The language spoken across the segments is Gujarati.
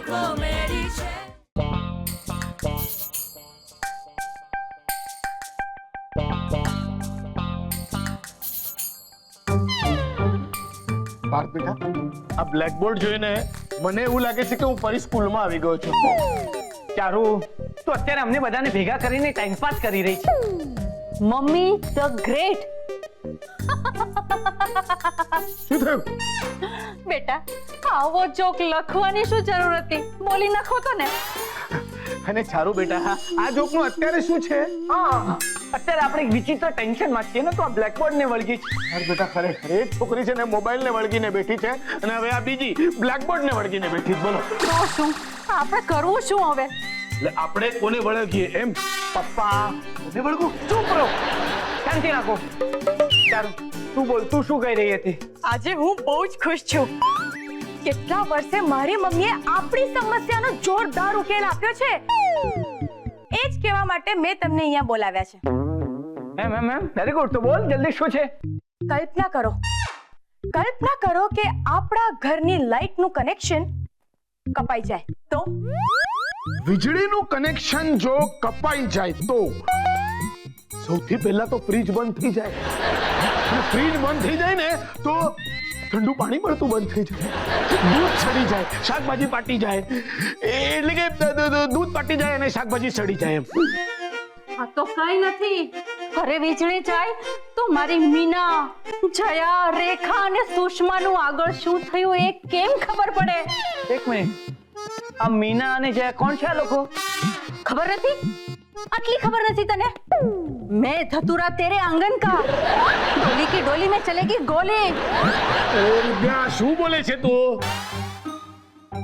comedy છે. પાર્થ બેટા, આ બ્લેકબોર્ડ જોઈને મને એવું લાગે છે કે હું ફરી સ્કૂલમાં આવી ગયો છું. ચારુ, તું અત્યારે અમને બધાને ભેગા કરીને ટાઈમ પાસ કરી રહી છે. Mummy the great. શું થયું? બેટા આવો જોક લખવાની શું જરૂર હતી? બોલી નાખો તો ને. અને ચારુ બેટા, આ જોકનું અત્યારે શું છે? હા, અત્યારે આપણે એક વિચિત્ર ટેન્શનમાં છીએ ને, તો આ બ્લેકબોર્ડ ને વળગી છે. અરે બેટા, ખરેખર એક છોકરી છે ને મોબાઈલ ને વળગીને બેઠી છે અને હવે આ બીજી બ્લેકબોર્ડ ને વળગીને બેઠી છે. બોલો તો શું આપણે કરવું શું હવે? એટલે આપણે કોને વળગીએ એમ? પપ્પા, કોને વળગું? ચૂપ રહો, શાંતિ રાખો. ચારુ, તું બોલ, તું શું કહી રહી હતી? આજે હું બહુ જ ખુશ છું. કેટલા વર્ષે મારી મમ્મીએ આપણી સમસ્યાનો જોરદાર ઉકેલ આપ્યો છે. એ જ કહેવા માટે મેં તમને અહીંયા બોલાવ્યા છે. Am very good. તો બોલ જલ્દી, શું છે? કલ્પના કરો કે આપણા ઘરની લાઈટનું કનેક્શન કપાઈ જાય તો? વીજળીનું કનેક્શન જો કપાઈ જાય તો સૌથી પહેલા તો ફ્રીજ બંધ થઈ જાય. અને ફ્રીજ બંધ થઈ જાય ને તો ઠંડુ પાણી મળતું બંધ થઈ જાય, દૂધ સડી જાય, શાકભાજી પાટી જાય, એટલે કે દૂધ પાટી જાય અને શાકભાજી સડી જાય એમ. આ તો કઈ નથી. ઘરે વીજળી જાય તો મારી મીના, જયા, રેખા અને સુષ્માનું આગળ શું થયું એ કેમ ખબર પડે? એક મિનિટ, આ મીના અને જયા કોણ છે આ લોકો? ખબર નથી? આટલી ખબર નથી તને? मैं धतूरा तेरे आंगन का, डोली की डोली में चलेगी गोली. વિદ્યા, શું બોલે છે તું?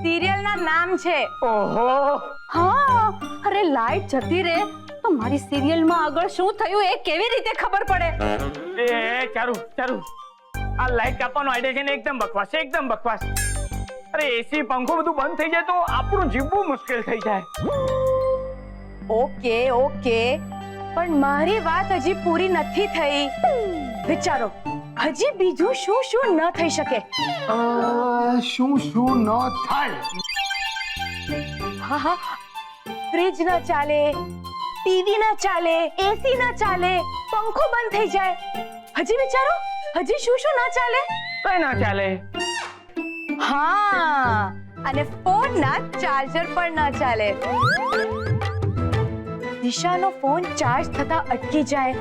सीरियल ना नाम छे. ઓહો, हाँ, अरे लाइट जती रे तो मारी सीरियल में આગળ શું થયું એ કેવી રીતે ખબર પડે? એ ચારુ, આ લાઈટ કાપવાનો આઈડિયા છે ને એકદમ બકવાસ છે, એકદમ બકવાસ. અરે એસી પંખો બધું બંધ થઈ જાય તો આપણું જીવવું મુશ્કેલ થઈ જાય. ઓકે પણ મારી વાત હજી પૂરી નથી થઈ. વિચારો, હજી બીજું શું શું ન થઈ શકે? શું ન થાય? હા, ફ્રીજ ન ચાલે, ટીવી ન ચાલે, એસી ન ચાલે, પંખો બંધ થઈ જાય. હજી વિચારો, હજી શું શું ન ચાલે? કઈ ના ચાલે. હા, અને ફોન ના ચાર્જર પણ ન ચાલે. દિશાનો ફોન ચાર્જ થતા અટકી જાય,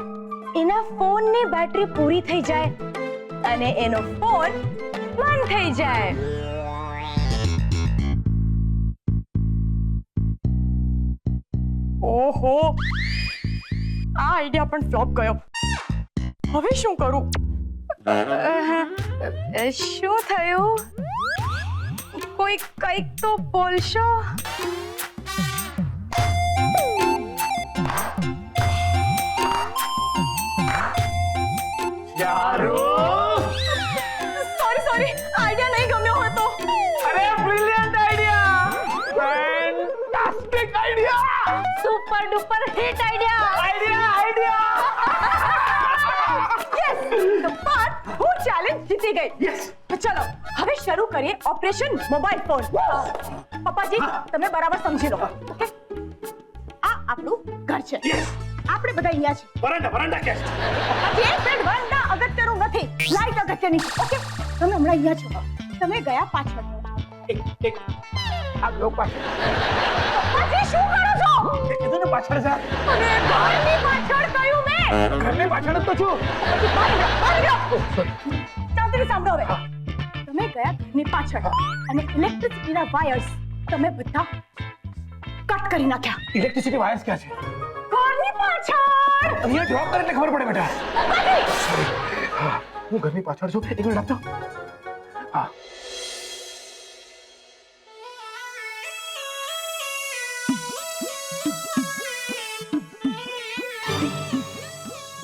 એના ફોનની બેટરી પૂરી થઈ જાય અને એનો ફોન બંધ થઈ જાય. ઓહો, આ આઈડિયા પણ ફ્લોપ ગયો. હવે શું કરું? શું થયું? કોઈ કંઈક તો બોલશો. સોરી, આઈડિયા નહીં ગમ્યો હતો. અરે brilliant idea, fantastic idea, super duper hit idea. Yes, but હું ચેલેન્જ જીતી ગઈ. યસ. ચલો હવે શરૂ કરીએ ઓપરેશન મોબાઈલ ફોન. પપ્પાજી, તમે બરાબર સમજી લો. ઓકે, આ આપણું ઘર છે. આપણે બધા અહીંયા છે. વરાંડા કે પપ્પાજી, એક મિનિટ, વરાંડા અગત્યનું નથી, લાઈટ અગત્યની. ઓકે, તમે હમણાં અહીંયા છો, તમે ગયા પાછળ. એક આ લોકો પાછળ. પપ્પાજી, શું કરો છો? કીધું ને પાછળ જા. અરે ઘરની પાછળ કહ્યું મેં. ઘરની પાછળ જ તો છું. શાંતિથી સાંભળો હવે. તમે ગયા ઘરની પાછળ અને ઇલેક્ટ્રિસિટીના વાયર્સ તમે બધા કટ કરી નાખ્યા. ઇલેક્ટ્રિસિટી વાયર્સ ક્યાં છે? ઘરની પાછળ. અહીંયા ડ્રોપ કરે એટલે ખબર પડે બેટા. હા, હું ઘરની પાછળ છું. એક મિનિટ આપજો. હા,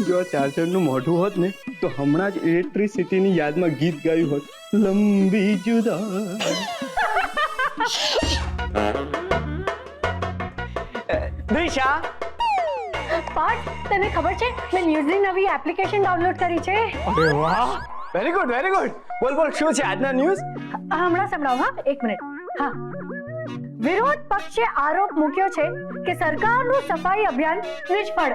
જો આ ચાર્જરનું મોઢું હોત ને તો હમણાં જ ઇલેક્ટ્રિસિટીની યાદમાં ગીત ગાયું હોત, લંબી જુદા. દિશા, પાર્થ, તને ખબર છે મેં ન્યૂઝની નવી એપ્લિકેશન ડાઉનલોડ કરી છે. અરે વાહ, વેરી ગુડ વેરી ગુડ. બોલ બોલ, શું છે આજના ન્યૂઝ? હમણાં સંભળાવો. હા, એક મિનિટ. હા, વિરોધ પક્ષે આરોપ મૂક્યો છે કે સરકારનું સફાઈ અભિયાન નિષ્ફળ.